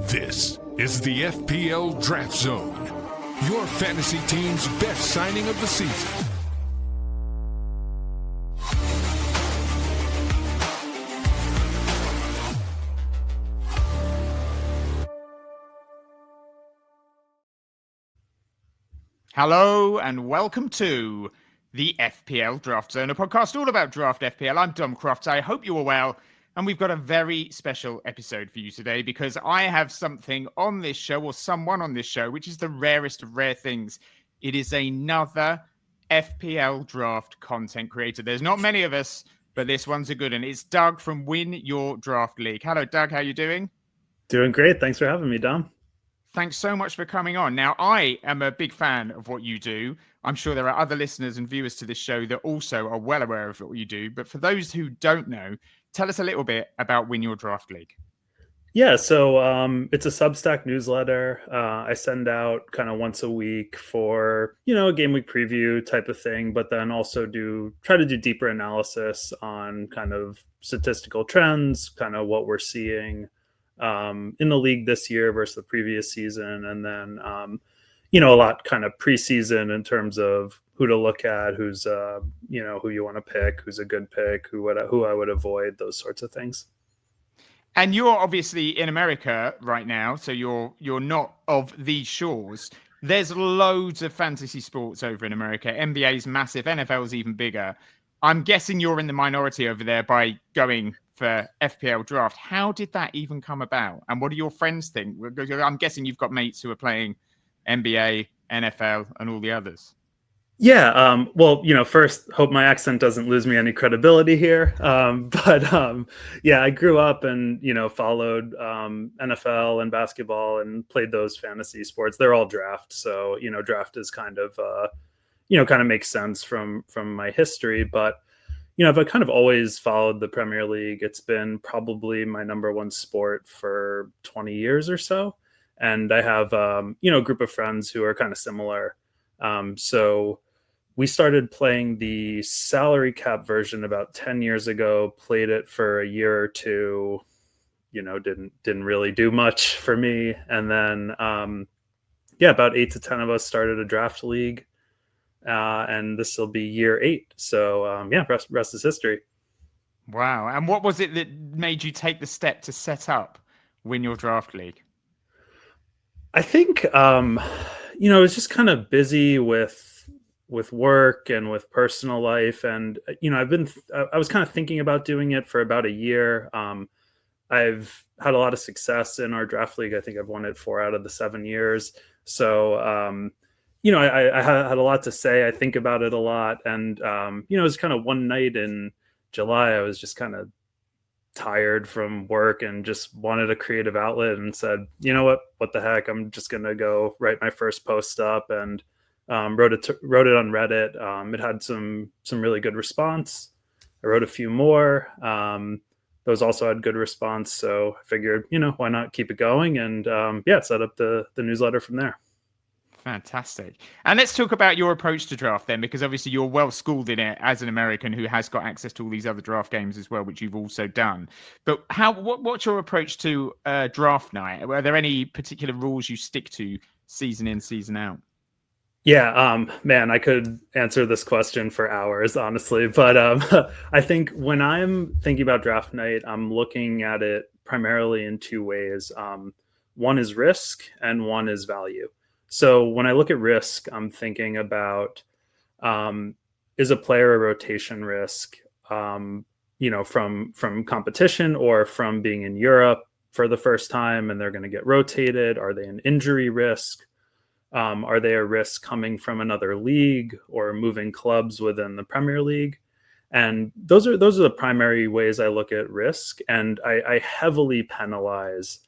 This is the FPL Draft Zone, your fantasy team's best signing of the season. Hello and welcome to the FPL Draft Zone, a podcast all about draft FPL. I'm Dom Crofts. I hope you are well. And we've got a very special episode for you today because I have something on this show, or someone on this show, which is the rarest of rare things. It is another FPL Draft content creator. There's not many of us, but this one's a good one. It's Doug from Win Your Draft League. Hello, Doug. How are you doing? Doing great. Thanks for having me, Dom. Thanks so much for coming on. Now, I am a big fan of what you do. I'm sure there are other listeners and viewers to this show that also are well aware of what you do. But for those who don't know, tell us a little bit about Win Your Draft League. Yeah, so it's a Substack newsletter. I send out kind of once a week for, a game week preview type of thing, but then also try to do deeper analysis on kind of statistical trends, kind of what we're seeing in the league this year versus the previous season. And then, a lot kind of preseason in terms of who to look at, who's, who you want to pick, who's a good pick, who I would avoid, those sorts of things. And you're obviously in America right now, so you're not of these shores. There's loads of fantasy sports over in America. NBA's massive, NFL's even bigger. I'm guessing you're in the minority over there by going for FPL Draft. How did that even come about? And what do your friends think? I'm guessing you've got mates who are playing NBA, NFL, and all the others. Yeah. First, hope my accent doesn't lose me any credibility here. I grew up and, followed NFL and basketball and played those fantasy sports. They're all draft. So, draft is kind of makes sense from my history. But, I've kind of always followed the Premier League. It's been probably my number one sport for 20 years or so. And I have, a group of friends who are kind of similar. So we started playing the salary cap version about 10 years ago, played it for a year or two, didn't really do much for me. And then, about 8 to 10 of us started a draft league. And this will be year 8. So, rest is history. Wow. And what was it that made you take the step to set up Win Your Draft League? I think, I was just kind of busy with work and with personal life. And, I was kind of thinking about doing it for about a year. I've had a lot of success in our draft league. I think I've won it 4 out of the 7 years. So, I had a lot to say. I think about it a lot. And, it was kind of one night in July, I was just kind of tired from work and just wanted a creative outlet and said, what the heck, I'm just going to go write my first post up, and wrote it on Reddit. It had some really good response. I wrote a few more. Those also had good response. So I figured, why not keep it going? And set up the newsletter from there. Fantastic. And let's talk about your approach to draft then, because obviously you're well schooled in it as an American who has got access to all these other draft games as well, which you've also done. But what's your approach to draft night? Are there any particular rules you stick to season in, season out? Yeah, man, I could answer this question for hours, honestly. But I think when I'm thinking about draft night, I'm looking at it primarily in 2 ways. One is risk and one is value. So when I look at risk, I'm thinking about, is a player a rotation risk, from competition or from being in Europe for the first time and they're going to get rotated? Are they an injury risk? Are they a risk coming from another league or moving clubs within the Premier League? And those are the primary ways I look at risk. And I heavily penalize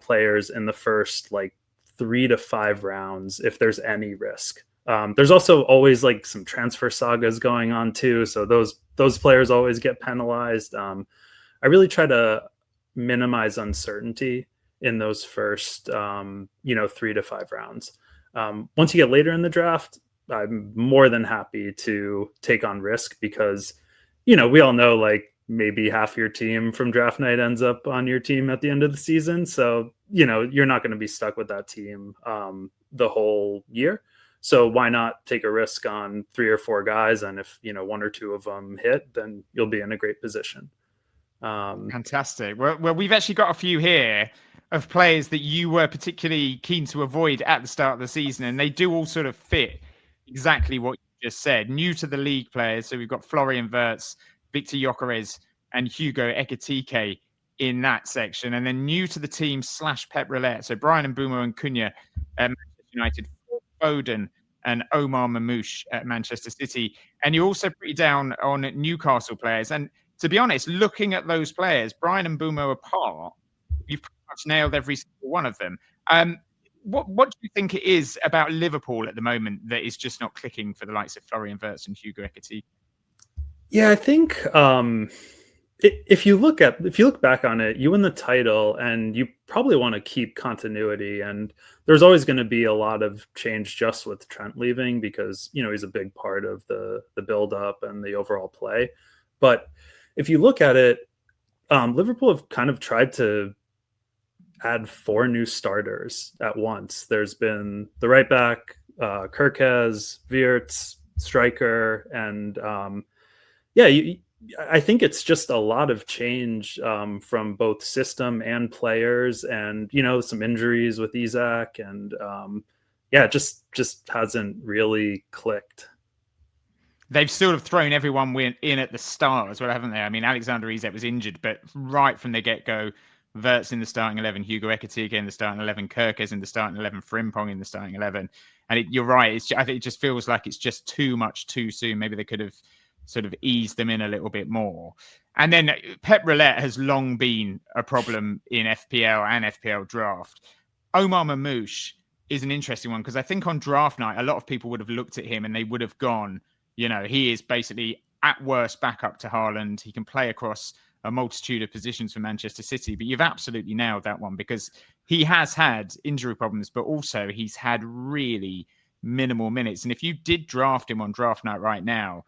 players in the first 3 to 5 rounds if there's any risk. There's also always some transfer sagas going on too, so those players always get penalized. I really try to minimize uncertainty in those first 3 to 5 rounds. Once you get later in the draft, I'm more than happy to take on risk because we all know maybe half your team from draft night ends up on your team at the end of the season. So, you're not going to be stuck with that team the whole year. So why not take a risk on 3 or 4 guys? And if, 1 or 2 of them hit, then you'll be in a great position. Fantastic. Well, we've actually got a few here of players that you were particularly keen to avoid at the start of the season. And they do all sort of fit exactly what you just said. New to the league players. So we've got Florian Wirtz, Victor Gyökeres, and Hugo Ekitike in that section. And then new to the team / Pep Roulette. So Brian Mbeumo and Cunha at Manchester United, Foden and Omar Mamouche at Manchester City. And you're also pretty down on Newcastle players. And to be honest, looking at those players, Brian and Mbeumo apart, you've pretty much nailed every single one of them. What do you think it is about Liverpool at the moment that is just not clicking for the likes of Florian Wirtz and Hugo Ekitike? Yeah, I think if you look back on it, you win the title, and you probably want to keep continuity. And there's always going to be a lot of change just with Trent leaving, because he's a big part of the build up and the overall play. But if you look at it, Liverpool have kind of tried to add 4 new starters at once. There's been the right back, Kirkez, Wirtz, striker, and I think it's just a lot of change from both system and players, and some injuries with Isak, and it just hasn't really clicked. They've sort of thrown everyone in at the start as well, haven't they? I mean, Alexander Isak was injured, but right from the get-go, Wirtz in the starting 11, Hugo Ekitike in the starting 11, Kirkez in the starting 11, Frimpong in the starting 11. And you're right. I think it just feels like it's just too much too soon. Maybe they could have sort of eased them in a little bit more. And then Pep Roulette has long been a problem in FPL and FPL Draft. Omar Mamouche is an interesting one, because I think on draft night, a lot of people would have looked at him and they would have gone, he is basically at worst backup to Haaland. He can play across a multitude of positions for Manchester City, but you've absolutely nailed that one, because he has had injury problems, but also he's had really minimal minutes. And if you did draft him on draft night right now,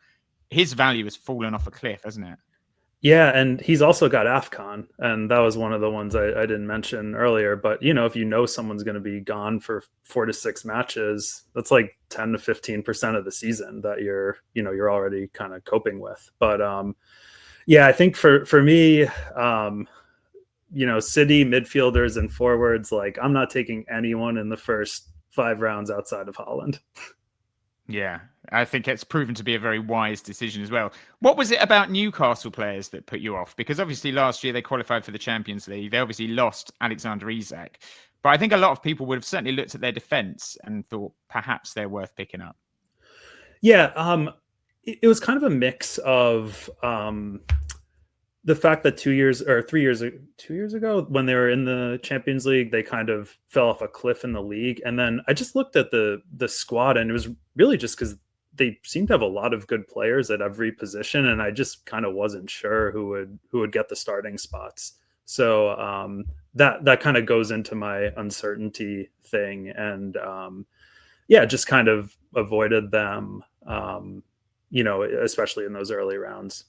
his value has fallen off a cliff, hasn't it? Yeah, and he's also got AFCON, and that was one of the ones I didn't mention earlier. But if someone's going to be gone for 4 to 6 matches, that's like 10 to 15% of the season that you're already kind of coping with. But I think for me, City midfielders and forwards, like, I'm not taking anyone in the first 5 rounds outside of Haaland. Yeah, I think it's proven to be a very wise decision as well. What was it about Newcastle players that put you off? Because obviously last year they qualified for the Champions League. They obviously lost Alexander Isak. But I think a lot of people would have certainly looked at their defence and thought perhaps they're worth picking up. Yeah, it was kind of a mix of the fact that 2 years ago, when they were in the Champions League, they kind of fell off a cliff in the league. And then I just looked at the squad, and it was really just because they seem to have a lot of good players at every position, and I just kind of wasn't sure who would get the starting spots. So that kind of goes into my uncertainty thing, and just kind of avoided them, especially in those early rounds.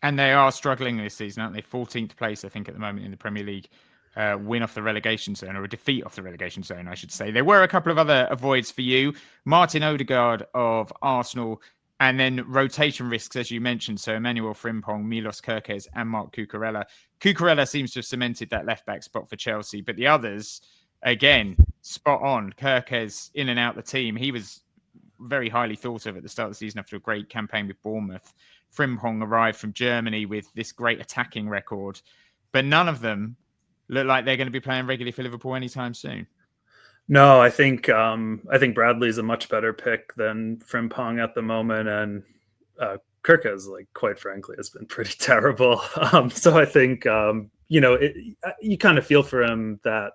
And they are struggling this season, aren't they? 14th place, I think, at the moment in the Premier League. Win off the relegation zone, or a defeat off the relegation zone, I should say. There were a couple of other avoids for you. Martin Odegaard of Arsenal, and then rotation risks, as you mentioned. So Emmanuel Frimpong, Milos Kerkez, and Marc Cucurella. Cucurella seems to have cemented that left-back spot for Chelsea. But the others, again, spot on. Kerkez in and out the team. He was very highly thought of at the start of the season after a great campaign with Bournemouth. Frimpong arrived from Germany with this great attacking record, but none of them look like they're going to be playing regularly for Liverpool anytime soon. No, I think Bradley's a much better pick than Frimpong at the moment, and Kirkez, like, quite frankly, has been pretty terrible. So I think you kind of feel for him that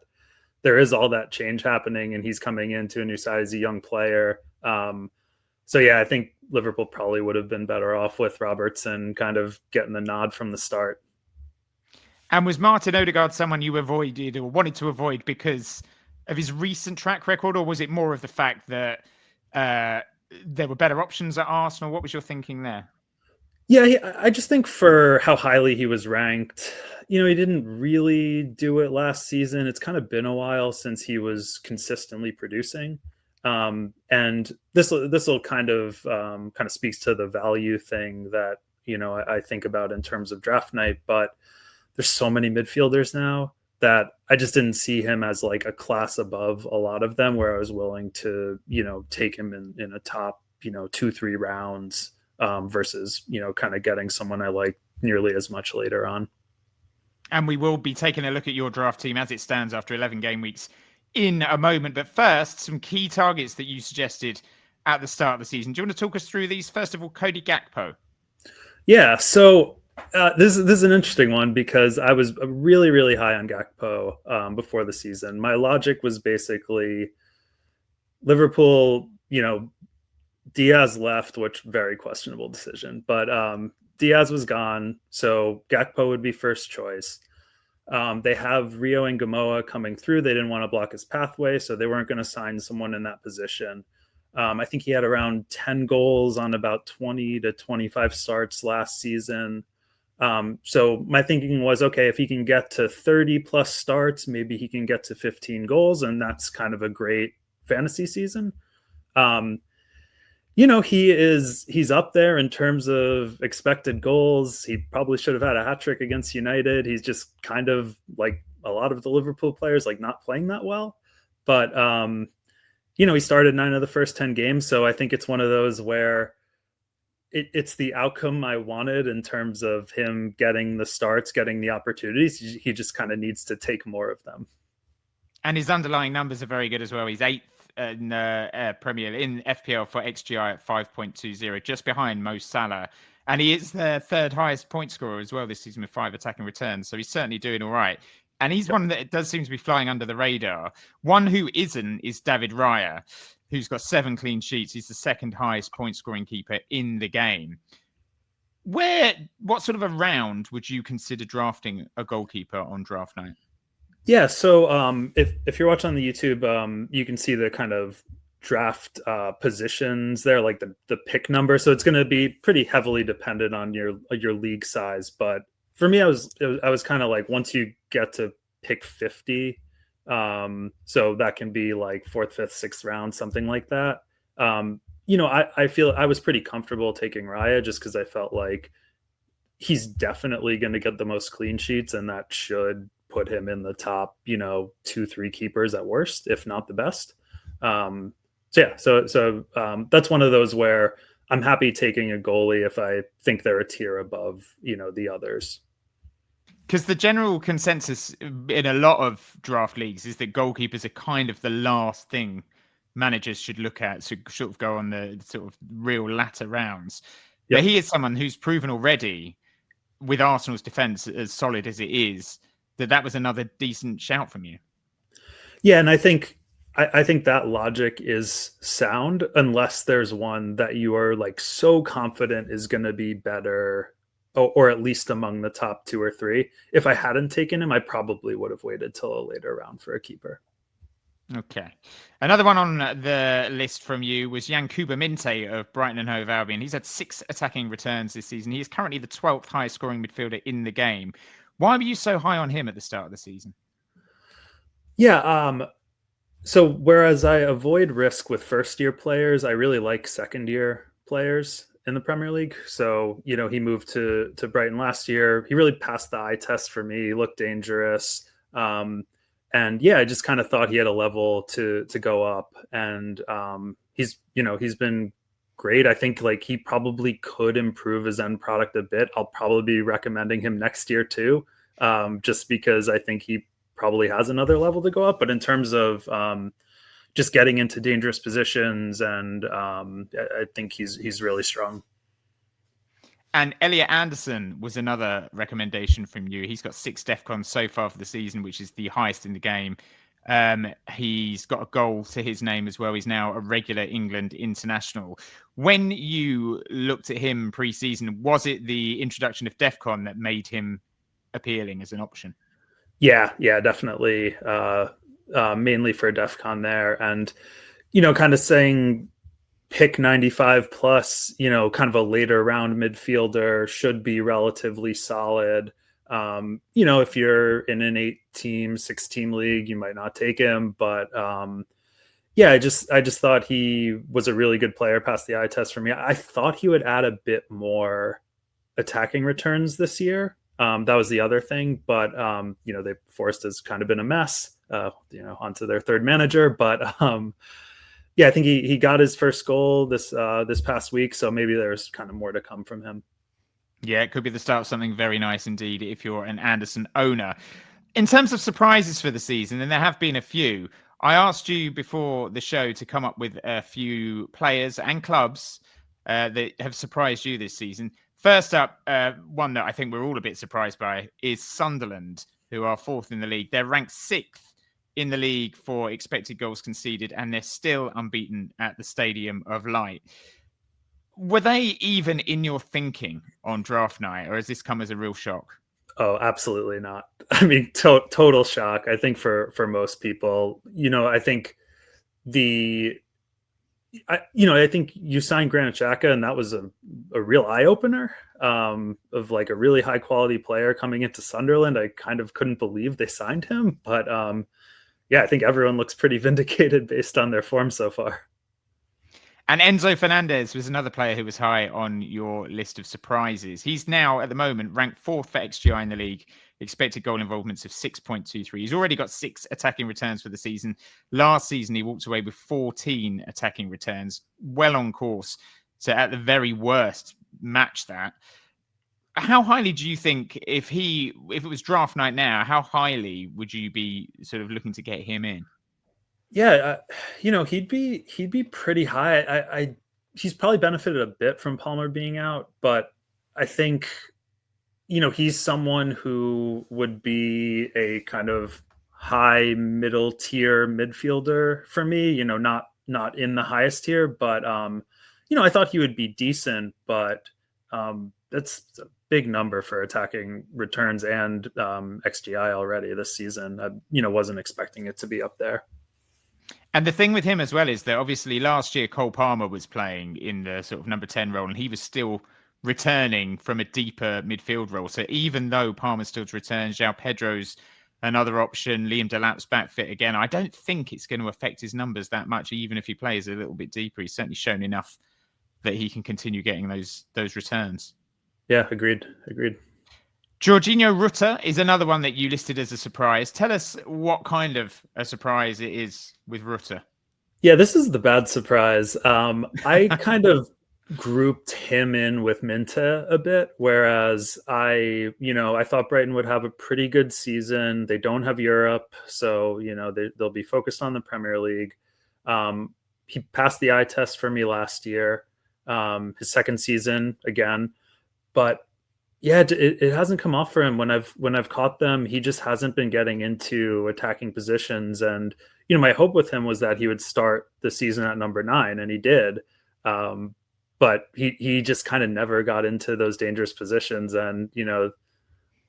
there is all that change happening, and he's coming into a new side as a young player. I think Liverpool probably would have been better off with Robertson kind of getting the nod from the start. And was Martin Odegaard someone you avoided or wanted to avoid because of his recent track record, or was it more of the fact that there were better options at Arsenal? What was your thinking there? Yeah, I just think for how highly he was ranked, he didn't really do it last season. It's kind of been a while since he was consistently producing, and this will kind of speaks to the value thing that I think about in terms of draft night. But there's so many midfielders now that I just didn't see him as like a class above a lot of them, where I was willing to take him in a top 2-3 rounds. Versus kind of getting someone I like nearly as much later on. And we will be taking a look at your draft team as it stands after 11 game weeks in a moment. But first, some key targets that you suggested at the start of the season. Do you want to talk us through these? First of all, Cody Gakpo. Yeah, so this is an interesting one because I was really, really high on Gakpo before the season. My logic was basically Liverpool, Diaz left, which very questionable decision, but Diaz was gone, so Gakpo would be first choice. They have Rio and Gamoa coming through. They didn't want to block his pathway, so they weren't going to sign someone in that position. I think he had around 10 goals on about 20 to 25 starts last season. So my thinking was, okay, if he can get to 30 plus starts, maybe he can get to 15 goals, and that's kind of a great fantasy season. He's up there in terms of expected goals. He probably should have had a hat trick against United. He's just kind of like a lot of the Liverpool players, like not playing that well. But, he started 9 of the first 10 games. So I think it's one of those where it's the outcome I wanted in terms of him getting the starts, getting the opportunities. He just kind of needs to take more of them. And his underlying numbers are very good as well. He's 8th in FPL for XGI at 5.20, just behind Mo Salah. And he is the 3rd highest point scorer as well this season with 5 attacking returns. So he's certainly doing all right. And he's one that does seem to be flying under the radar. One who isn't is David Raya, who's got 7 clean sheets. He's the 2nd highest point scoring keeper in the game. What sort of a round would you consider drafting a goalkeeper on draft night? Yeah, so if you're watching on the YouTube, you can see the kind of draft positions there, like the pick number. So it's going to be pretty heavily dependent on your league size. But for me, I was kind of like, once you get to pick 50, so that can be like 4th, 5th, 6th round, something like that. I feel I was pretty comfortable taking Raya just because I felt like he's definitely going to get the most clean sheets, and that should put him in the top, 2-3 keepers at worst, if not the best. So that's one of those where I'm happy taking a goalie if I think they're a tier above, the others. Because the general consensus in a lot of draft leagues is that goalkeepers are kind of the last thing managers should look at to sort of go on the sort of real latter rounds. Yep. But he is someone who's proven already, with Arsenal's defence as solid as it is, that was another decent shout from you. Yeah, and I think that logic is sound unless there's one that you are like so confident is going to be better, or at least among the top 2 or 3. If I hadn't taken him, I probably would have waited till a later round for a keeper. Okay. Another one on the list from you was Yankuba Minte of Brighton and Hove Albion. He's had 6 attacking returns this season. He is currently the 12th highest scoring midfielder in the game. Why were you so high on him at the start of the season? Yeah, so whereas I avoid risk with first-year players, I really like second-year players in the Premier League. So, he moved to Brighton last year. He really passed the eye test for me. He looked dangerous. And yeah, I just kind of thought he had a level to go up. And he's been great. I think like he probably could improve his end product a bit. I'll probably be recommending him next year too, just because I think he probably has another level to go up. But in terms of just getting into dangerous positions, and I think he's really strong. And Elliot Anderson was another recommendation from you. He's got 6 DEFCONs so far for the season, which is the highest in the game. He's got a goal to his name as well. He's now a regular England international. When you looked at him pre-season, was it the introduction of DEFCON that made him appealing as an option? Yeah, definitely. Mainly for DEFCON there. And, kind of saying pick 95 plus, kind of a later round midfielder should be relatively solid. If you're in an 8-team, 6-team league, you might not take him, but I just thought he was a really good player, past the eye test for me. I thought he would add a bit more attacking returns this year. That was the other thing, but they Forest has kind of been a mess, onto their third manager, but I think he got his first goal this past week, so maybe there's kind of more to come from him. Yeah, it could be the start of something very nice indeed if you're an Anderson owner. In terms of surprises for the season, and there have been a few, I asked you before the show to come up with a few players and clubs that have surprised you this season. First up, one that I think we're all a bit surprised by is Sunderland, who are 4th in the league. They're ranked 6th in the league for expected goals conceded, and they're still unbeaten at the Stadium of Light. Were they even in your thinking on draft night, or has this come as a real shock? Oh, absolutely not. I mean, total shock. I think for most people, I think I think you signed Granit Xhaka, and that was a real eye opener of like a really high quality player coming into Sunderland. I kind of couldn't believe they signed him, but I think everyone looks pretty vindicated based on their form so far. And Enzo Fernandez was another player who was high on your list of surprises. He's now, at the moment, ranked 4th for XGI in the league, expected goal involvements of 6.23. He's already got 6 attacking returns for the season. Last season, he walked away with 14 attacking returns, well on course to, at the very worst, match that. How highly do you think, if it was draft night now, how highly would you be sort of looking to get him in? Yeah, he'd be pretty high. He's probably benefited a bit from Palmer being out, but I think, he's someone who would be a kind of high middle tier midfielder for me. Not in the highest tier, but I thought he would be decent, but that's a big number for attacking returns and XGI already this season. I wasn't expecting it to be up there. And the thing with him as well is that obviously last year Cole Palmer was playing in the sort of number 10 role, and he was still returning from a deeper midfield role. So even though Palmer's still to return, João Pedro's another option, Liam Delap's back fit again, I don't think it's going to affect his numbers that much, even if he plays a little bit deeper. He's certainly shown enough that he can continue getting those returns. Yeah, agreed. Jorginho Rutter is another one that you listed as a surprise. Tell us what kind of a surprise it is with Rutter. Yeah, this is the bad surprise. I kind of grouped him in with Minta a bit, whereas I thought Brighton would have a pretty good season. They don't have Europe, so they'll be focused on the Premier League. He passed the eye test for me last year, his second season again, but yeah, it hasn't come off for him. When I've caught them, he just hasn't been getting into attacking positions. And my hope with him was that he would start the season at number 9, and he did. But he just kind of never got into those dangerous positions. And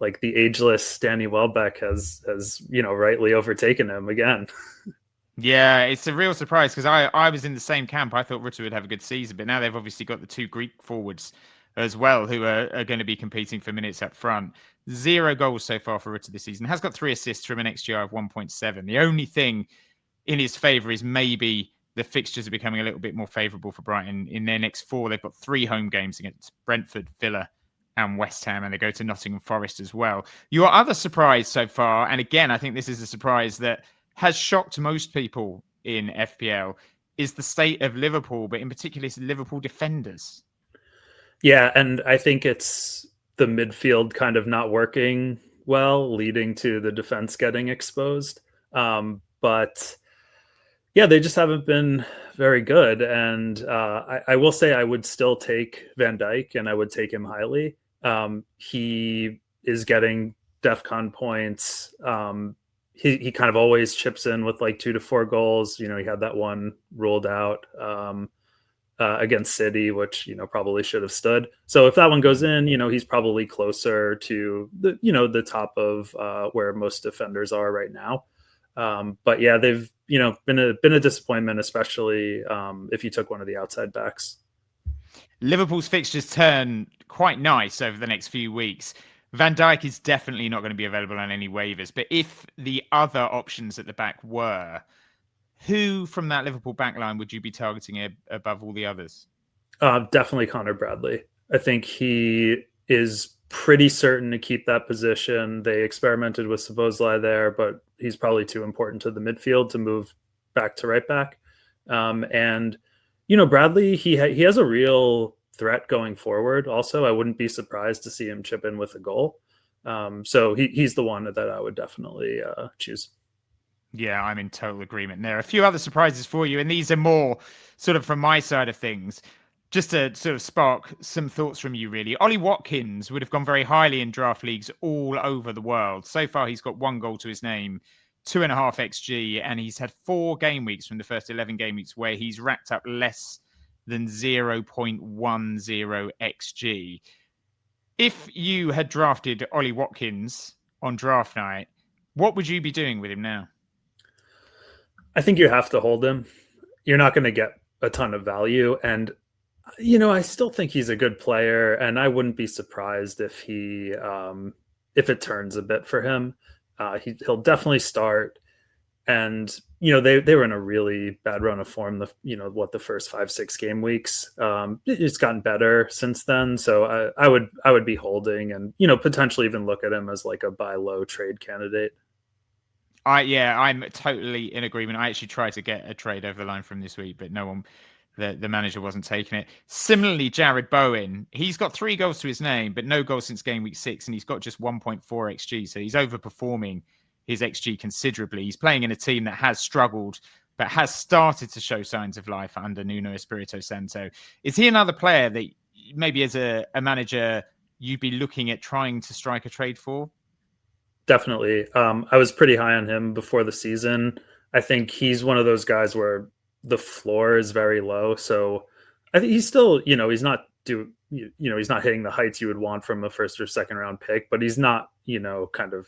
like the ageless Danny Welbeck has rightly overtaken him again. Yeah, it's a real surprise because I was in the same camp. I thought Rutter would have a good season, but now they've obviously got the 2 Greek forwards as well, who are going to be competing for minutes up front. 0 goals so far for Rutter this season. Has got 3 assists from an XGI of 1.7. The only thing in his favour is maybe the fixtures are becoming a little bit more favourable for Brighton. In their next 4, they've got 3 home games against Brentford, Villa and West Ham, and they go to Nottingham Forest as well. Your other surprise so far, and again, I think this is a surprise that has shocked most people in FPL, is the state of Liverpool, but in particular, it's Liverpool defenders. Yeah, and I think it's the midfield kind of not working well, leading to the defense getting exposed. But yeah, they just haven't been very good. And I will say I would still take Van Dijk, and I would take him highly. He is getting DEFCON points. He kind of always chips in with like 2 to 4 goals. He had that one ruled out against City, which probably should have stood. So if that one goes in, he's probably closer to the top of where most defenders are right now. But yeah, they've been a disappointment, especially if you took one of the outside backs. Liverpool's fixtures turn quite nice over the next few weeks. Van Dijk is definitely not going to be available on any waivers, but if the other options at the back were, who from that Liverpool backline would you be targeting above all the others? Definitely Connor Bradley. I think he is pretty certain to keep that position. They experimented with Szoboszlai there, but he's probably too important to the midfield to move back to right back. And Bradley, he has a real threat going forward. Also, I wouldn't be surprised to see him chip in with a goal. So he's the one that I would definitely choose. Yeah, I'm in total agreement there. A few other surprises for you, and these are more sort of from my side of things. Just to sort of spark some thoughts from you, really. Ollie Watkins would have gone very highly in draft leagues all over the world. So far, he's got 1 goal to his name, 2.5 XG, and he's had 4 game weeks from the first 11 game weeks where he's racked up less than 0.10 XG. If you had drafted Ollie Watkins on draft night, what would you be doing with him now? I think you have to hold him. You're not going to get a ton of value, and I still think he's a good player, and I wouldn't be surprised if if it turns a bit for him. He'll definitely start, and they were in a really bad run of form. The first 5-6 game weeks. It's gotten better since then, so I would be holding, and potentially even look at him as like a buy low trade candidate. I'm totally in agreement. I actually tried to get a trade over the line from this week, but no one. The manager wasn't taking it. Similarly, Jared Bowen, he's got 3 goals to his name, but no goals since game week 6, and he's got just 1.4 XG. So he's overperforming his XG considerably. He's playing in a team that has struggled, but has started to show signs of life under Nuno Espirito Santo. Is he another player that maybe as a manager you'd be looking at trying to strike a trade for? Definitely. I was pretty high on him before the season. I think he's one of those guys where the floor is very low. So I think he's still, he's not he's not hitting the heights you would want from a first or second round pick, but he's not, kind of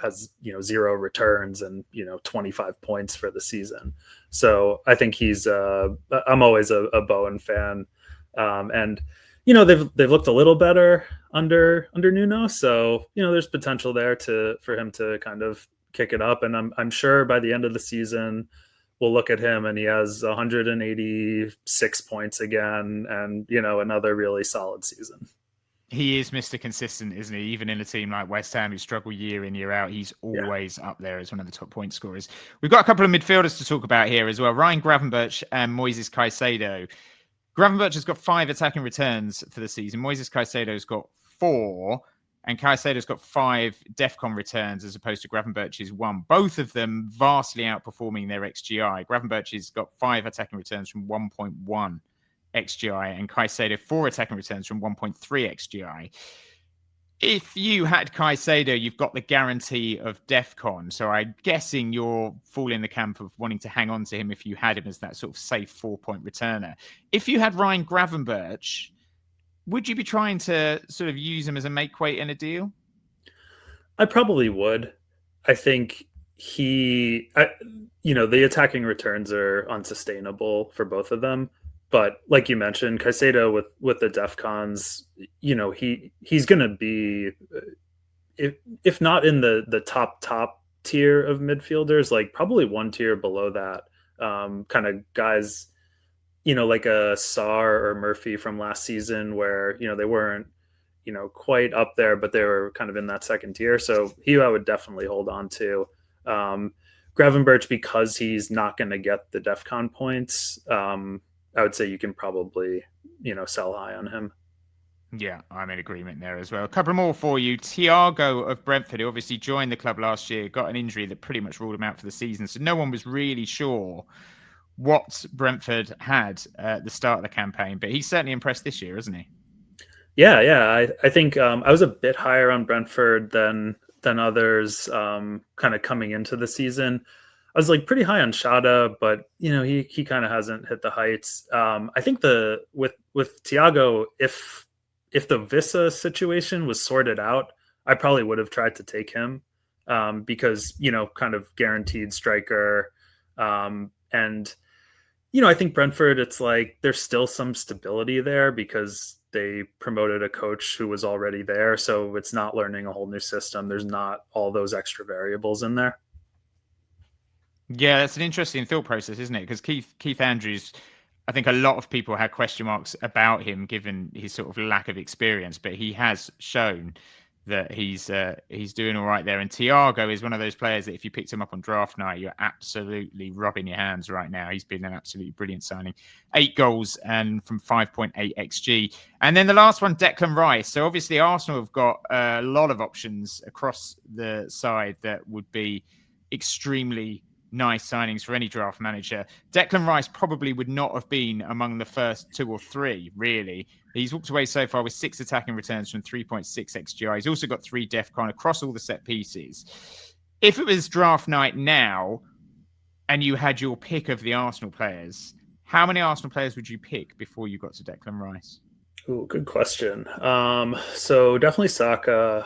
has 0 returns and 25 points for the season. So I think I'm always a Bowen fan, and they've looked a little better under Nuno, so there's potential there for him to kind of kick it up, and I'm sure by the end of the season we'll look at him and he has 186 points again, and another really solid season. He is Mr. Consistent, isn't he? Even in a team like West Ham, who struggle year in, year out, he's always up there as one of the top point scorers. We've got a couple of midfielders to talk about here as well. Ryan Gravenberch and Moises Caicedo. Gravenberch has got 5 attacking returns for the season. Moises Caicedo's got 4, and Caicedo's got 5 DEFCON returns as opposed to Gravenberch's 1. Both of them vastly outperforming their XGI. Gravenberch's got 5 attacking returns from 1.1 XGI, and Caicedo 4 attacking returns from 1.3 XGI. If you had Caicedo, you've got the guarantee of DEFCON. So I'm guessing you're full in the camp of wanting to hang on to him if you had him as that sort of safe 4-point returner. If you had Ryan Gravenberch, would you be trying to sort of use him as a make weight in a deal? I probably would. I think the attacking returns are unsustainable for both of them. But like you mentioned, Caicedo with the DEFCONs, he's going to be, if not in the top tier of midfielders, like probably 1 tier below that, kind of guys, like a Sarr or Murphy from last season where, they weren't, quite up there, but they were kind of in that second tier. So I would definitely hold on to. Gravenberch, because he's not going to get the DEFCON points, I would say you can probably, sell high on him. Yeah, I'm in agreement there as well. A couple more for you. Thiago of Brentford, who obviously joined the club last year, got an injury that pretty much ruled him out for the season. So no one was really sure what Brentford had at the start of the campaign, but he's certainly impressed this year, isn't he? Yeah. I think I was a bit higher on Brentford than others kind of coming into the season. I was like pretty high on Shada, but he kind of hasn't hit the heights. I think with Thiago, if the Vissa situation was sorted out, I probably would have tried to take him. because, kind of guaranteed striker. And, I think Brentford, it's like there's still some stability there because they promoted a coach who was already there. So it's not learning a whole new system. There's not all those extra variables in there. Yeah, that's an interesting thought process, isn't it? Because Keith Andrews, I think a lot of people had question marks about him given his sort of lack of experience, but he has shown that he's doing all right there. And Thiago is one of those players that if you picked him up on draft night, you're absolutely rubbing your hands right now. He's been an absolutely brilliant signing. 8 goals and from 5.8 XG. And then the last one, Declan Rice. So obviously Arsenal have got a lot of options across the side that would be extremely nice signings for any draft manager. Declan Rice probably would not have been among the first 2 or 3, really. He's walked away so far with 6 attacking returns from 3.6 XGI. He's also got 3 DEFCON across all the set pieces. If it was draft night now and you had your pick of the Arsenal players, how many Arsenal players would you pick before you got to Declan Rice? Ooh, good question. So definitely Saka.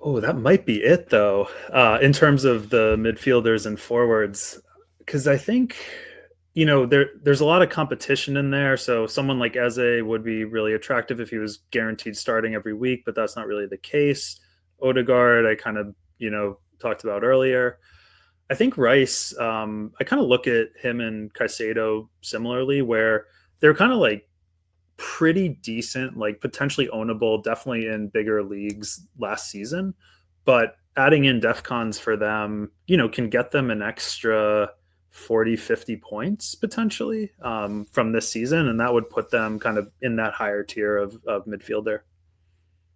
Oh, that might be it, though, in terms of the midfielders and forwards, because I think, there's a lot of competition in there. So someone like Eze would be really attractive if he was guaranteed starting every week, but that's not really the case. Odegaard, I kind of, talked about earlier. I think Rice, I kind of look at him and Caicedo similarly, where they're kind of like pretty decent, like potentially ownable, definitely in bigger leagues last season, but adding in DEFCONs for them, can get them an extra 40, 50 points potentially from this season. And that would put them kind of in that higher tier of midfielder.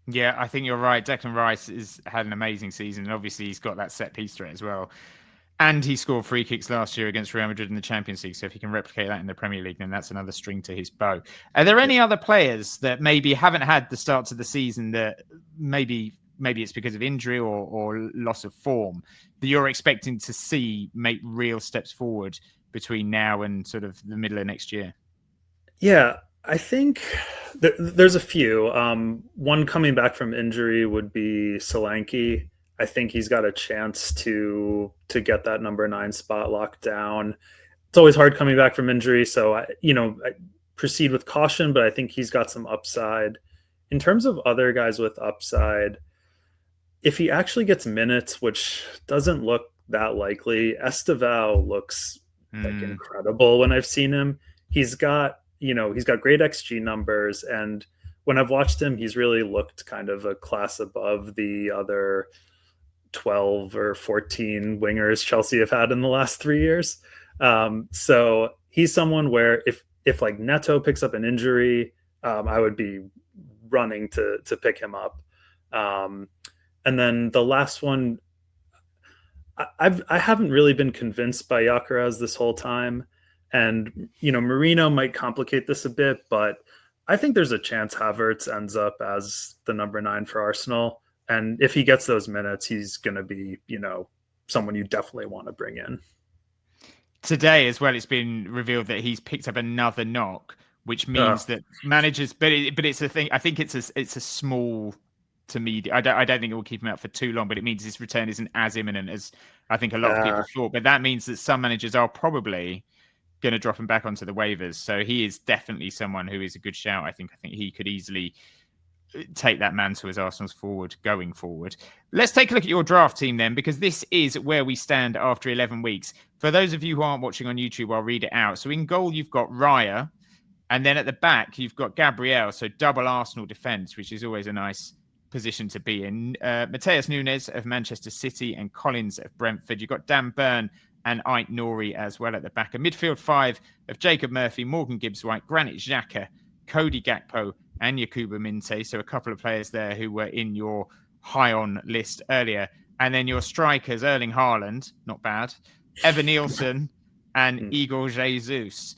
Yeah, I think you're right. Declan Rice has had an amazing season. And obviously he's got that set piece threat as well. And he scored free kicks last year against Real Madrid in the Champions League. So if he can replicate that in the Premier League, then that's another string to his bow. Are there any other players that maybe haven't had the start to the season that maybe it's because of injury or loss of form that you're expecting to see make real steps forward between now and sort of the middle of next year? Yeah, I think there's a few. One coming back from injury would be Solanke. I think he's got a chance to get that number 9 spot locked down. It's always hard coming back from injury, so I proceed with caution, but I think he's got some upside. In terms of other guys with upside, if he actually gets minutes, which doesn't look that likely, Esteval looks like incredible when I've seen him. He's got great XG numbers, and when I've watched him, he's really looked kind of a class above the other 12 or 14 wingers Chelsea have had in the last 3 years. So he's someone where if like Neto picks up an injury, I would be running to pick him up. And then the last one, I haven't really been convinced by Gyökeres this whole time. And, Marino might complicate this a bit, but I think there's a chance Havertz ends up as the number 9 for Arsenal. And if he gets those minutes, he's going to be, someone you definitely want to bring in. Today as well, it's been revealed that he's picked up another knock, which means that managers, but it's a thing. I think it's a small to medium. I don't think it will keep him out for too long, but it means his return isn't as imminent as I think a lot of people thought. But that means that some managers are probably going to drop him back onto the waivers. So he is definitely someone who is a good shout. I think he could easily take that mantle as Arsenal's forward going forward. Let's take a look at your draft team then, because this is where we stand after 11 weeks. For those of you who aren't watching on YouTube, I'll read it out. So in goal, you've got Raya, and then at the back, you've got Gabriel. So double Arsenal defense, which is always a nice position to be in. Mateus Nunes of Manchester City and Collins of Brentford. You've got Dan Burn and Ait Nori as well at the back. A midfield 5 of Jacob Murphy, Morgan Gibbs-White, Granit Xhaka, Cody Gakpo, and Yakuba Minte. So a couple of players there who were in your high on list earlier. And then your strikers, Erling Haaland, not bad, Evan Nielsen and Igor Jesus.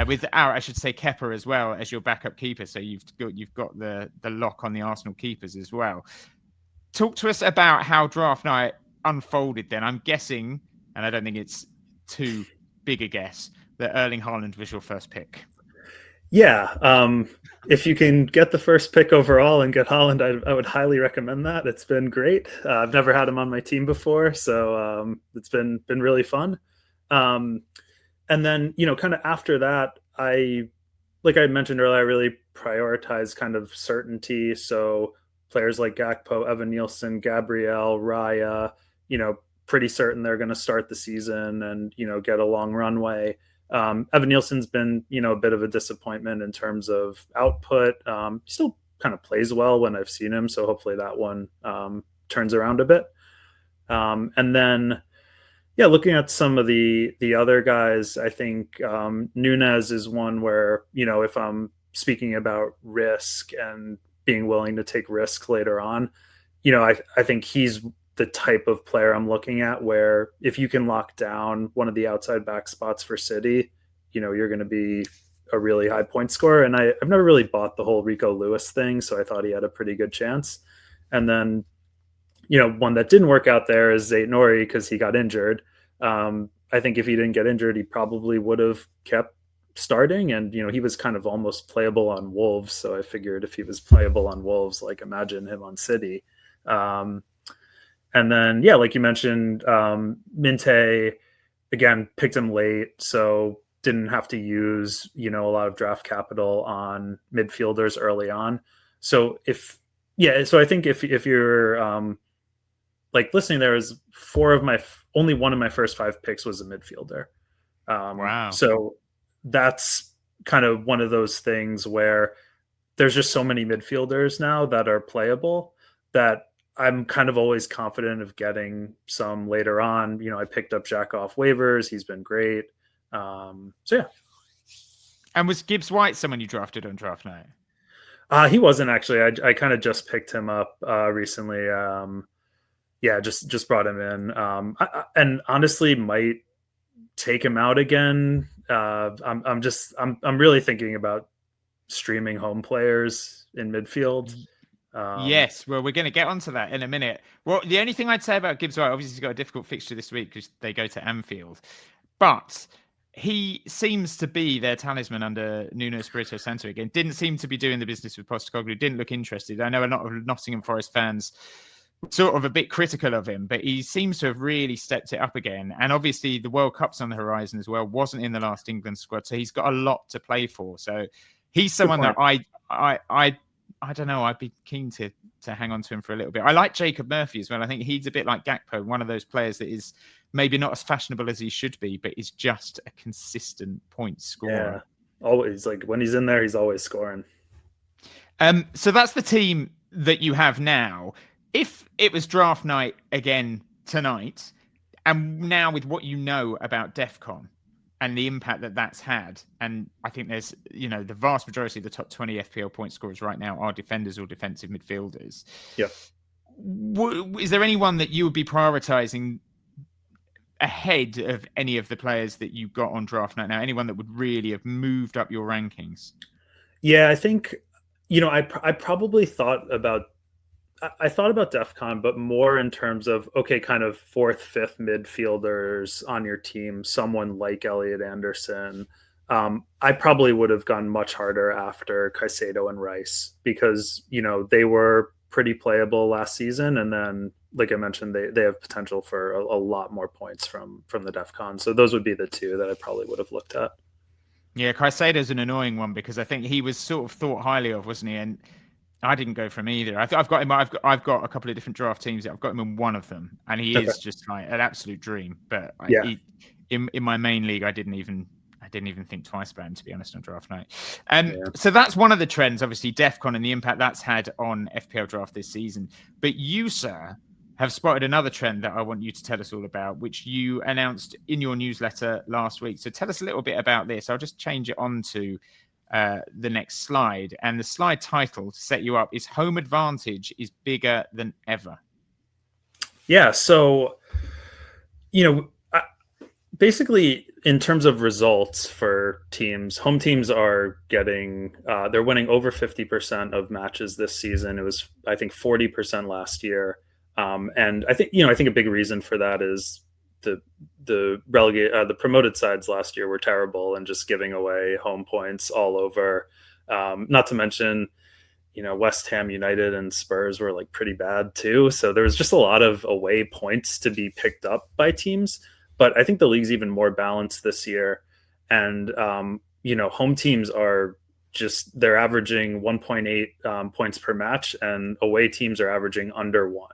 With I should say Kepa as well as your backup keeper. So you've got the lock on the Arsenal keepers as well. Talk to us about how draft night unfolded then. I'm guessing, and I don't think it's too big a guess, that Erling Haaland was your first pick. Yeah. If you can get the first pick overall and get Holland, I would highly recommend that. It's been great. I've never had him on my team before, so it's been really fun. Um, and then, kind of after that, like I mentioned earlier, I really prioritize kind of certainty. So players like Gakpo, Evan Nielsen, Gabriel, Raya, pretty certain they're going to start the season and, get a long runway. Evan Nielsen's been, a bit of a disappointment in terms of output. He still kind of plays well when I've seen him. So hopefully that one turns around a bit. And then, yeah, looking at some of the other guys, I think Nunez is one where, if I'm speaking about risk and being willing to take risks later on, I think he's the type of player I'm looking at where if you can lock down one of the outside back spots for City, you're going to be a really high point scorer. And I've never really bought the whole Rico Lewis thing, so I thought he had a pretty good chance. And then, one that didn't work out there is Zayd Nouri because he got injured. I think if he didn't get injured, he probably would have kept starting. And, he was kind of almost playable on Wolves. So I figured if he was playable on Wolves, like imagine him on City. And then, yeah, like you mentioned, Minte, again, picked him late. So didn't have to use, a lot of draft capital on midfielders early on. So so I think if you're like listening, there is only one of my first 5 picks was a midfielder. Wow. So that's kind of one of those things where there's just so many midfielders now that are playable that I'm kind of always confident of getting some later on. I picked up Jack off waivers. He's been great. So yeah. And was Gibbs White someone you drafted on draft night? He wasn't actually. I kind of just picked him up recently. Yeah, just brought him in. And honestly might take him out again. I'm really thinking about streaming home players in midfield. Yes, well, we're going to get onto that in a minute. Well, the only thing I'd say about Gibbs White, obviously, he's got a difficult fixture this week because they go to Anfield, but he seems to be their talisman under Nuno Espirito Santo again. Didn't seem to be doing the business with Postecoglou. Didn't look interested. I know a lot of Nottingham Forest fans sort of a bit critical of him, but he seems to have really stepped it up again. And obviously, the World Cup's on the horizon as well. Wasn't in the last England squad, so he's got a lot to play for. So he's someone that I don't know. I'd be keen to hang on to him for a little bit. I like Jacob Murphy as well. I think he's a bit like Gakpo, one of those players that is maybe not as fashionable as he should be, but is just a consistent point scorer. Yeah, always. Like when he's in there, he's always scoring. So that's the team that you have now. If it was draft night again tonight, and now with what you know about DEFCON and the impact that that's had, and I think there's, the vast majority of the top 20 FPL point scorers right now are defenders or defensive midfielders. Yeah. Is there anyone that you would be prioritizing ahead of any of the players that you got on draft night now? Anyone that would really have moved up your rankings? Yeah, I think, I probably thought about DEFCON, but more in terms of, okay, kind of 4th, 5th midfielders on your team, someone like Elliot Anderson. I probably would have gone much harder after Caicedo and Rice because, they were pretty playable last season. And then, like I mentioned, they have potential for a lot more points from the DEFCON. So those would be the 2 that I probably would have looked at. Yeah, Caicedo's an annoying one because I think he was sort of thought highly of, wasn't he? And I didn't go for him either. I've got him. I've got a couple of different draft teams. I've got him in one of them, and he is just like an absolute dream. But in my main league, I didn't even think twice about him, to be honest, on draft night. So that's one of the trends, obviously, DEFCON and the impact that's had on FPL Draft this season. But you, sir, have spotted another trend that I want you to tell us all about, which you announced in your newsletter last week. So tell us a little bit about this. I'll just change it on to the next slide. And the slide title to set you up is Home Advantage is Bigger Than Ever. Yeah. So, basically in terms of results for teams, home teams are getting, they're winning over 50% of matches this season. It was, I think, 40% last year. And I think a big reason for that is the promoted sides last year were terrible and just giving away home points all over. Not to mention, West Ham United and Spurs were like pretty bad too. So there was just a lot of away points to be picked up by teams. But I think the league's even more balanced this year. And, home teams are they're averaging 1.8 points per match, and away teams are averaging under 1.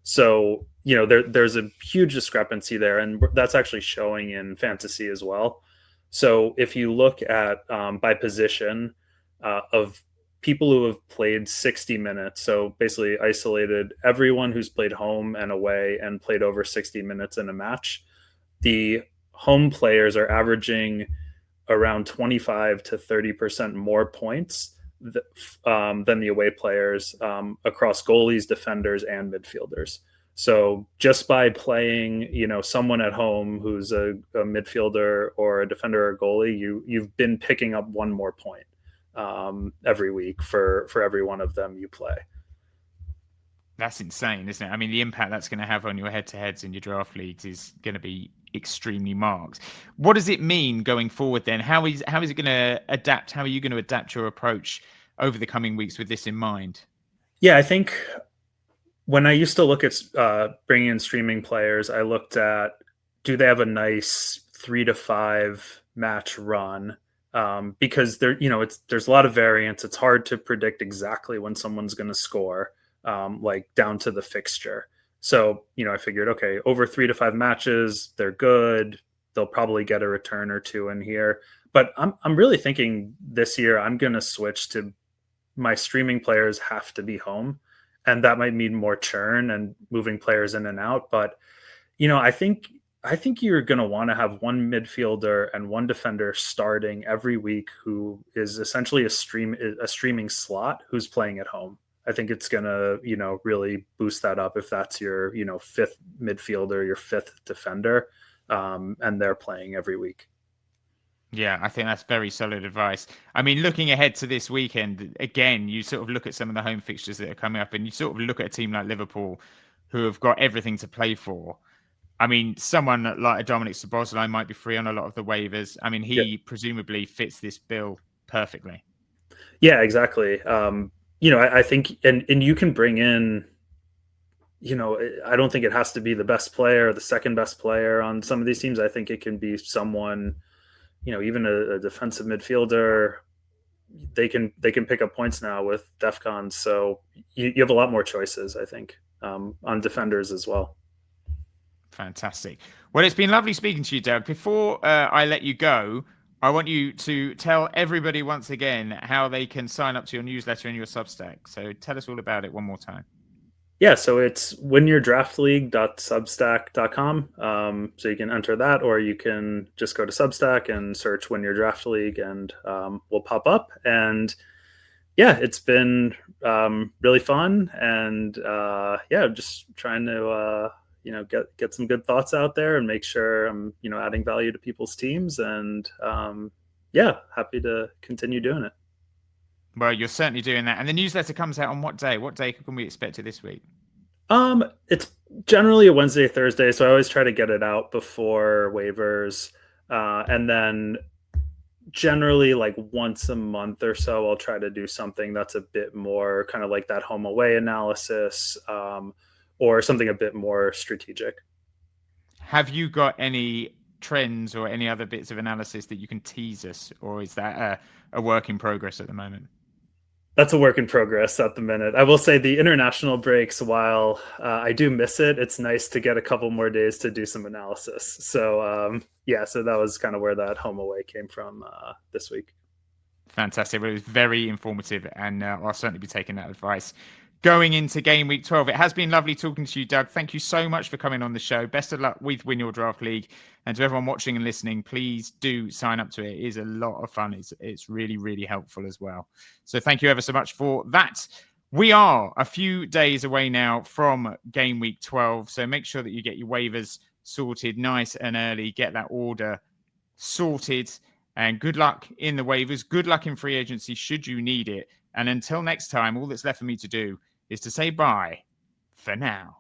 So, there's a huge discrepancy there. And that's actually showing in fantasy as well. So if you look at by position of people who have played 60 minutes, so basically isolated everyone who's played home and away and played over 60 minutes in a match, the home players are averaging around 25 to 30% more points than the away players across goalies, defenders, and midfielders. So just by playing, someone at home who's a midfielder or a defender or a goalie, you've been picking up one more point every week for every one of them you play. That's insane, isn't it? I mean, the impact that's going to have on your head-to-heads in your draft leagues is going to be extremely marked. What does it mean going forward then? How is it going to adapt? How are you going to adapt your approach over the coming weeks with this in mind? Yeah, I think when I used to look at bringing in streaming players, I looked at, do they have a nice 3 to 5 match run? Because there's a lot of variance. It's hard to predict exactly when someone's going to score, like down to the fixture. So, I figured, okay, over 3 to 5 matches, they're good. They'll probably get a return or two in here. But I'm really thinking this year I'm going to switch to my streaming players have to be home. And that might mean more churn and moving players in and out. But, I think you're going to want to have one midfielder and one defender starting every week who is essentially a streaming slot who's playing at home. I think it's going to, really boost that up if that's your, 5th midfielder, your 5th defender, and they're playing every week. Yeah, I think that's very solid advice. I mean, looking ahead to this weekend, again, you sort of look at some of the home fixtures that are coming up, and you sort of look at a team like Liverpool who have got everything to play for. I mean, someone like a Dominic Szoboszlai might be free on a lot of the waivers. I mean, he presumably fits this bill perfectly. Yeah, exactly. I think, and you can bring in, I don't think it has to be the best player or the second best player on some of these teams. I think it can be someone, even a defensive midfielder. They can pick up points now with DEFCON. So you have a lot more choices, I think, on defenders as well. Fantastic. Well, it's been lovely speaking to you, Doug. Before I let you go, I want you to tell everybody once again how they can sign up to your newsletter and your Substack. So tell us all about it one more time. Yeah, so it's winyourdraftleague.substack.com. So you can enter that, or you can just go to Substack and search Win Your Draft League, and we'll pop up. And yeah, it's been really fun, and just trying to get some good thoughts out there and make sure I'm adding value to people's teams, and happy to continue doing it. Well, you're certainly doing that. And the newsletter comes out on what day? What day can we expect it this week? It's generally a Wednesday, Thursday, so I always try to get it out before waivers, and then generally like once a month or so I'll try to do something that's a bit more kind of like that home away analysis, or something a bit more strategic. Have you got any trends or any other bits of analysis that you can tease us, or is that a work in progress at the moment? That's a work in progress at the minute. I will say the international breaks, while I do miss it, it's nice to get a couple more days to do some analysis. So so that was kind of where that home away came from this week. Fantastic. Well, it was very informative, and I'll certainly be taking that advice going into game week 12. It has been lovely talking to you, Doug. Thank you so much for coming on the show. Best of luck with Win Your Draft League. And to everyone watching and listening, please do sign up to it. It is a lot of fun. It's really, really helpful as well. So thank you ever so much for that. We are a few days away now from game week 12. So make sure that you get your waivers sorted nice and early. Get that order sorted. And good luck in the waivers. Good luck in free agency should you need it. And until next time, all that's left for me to do is to say bye for now.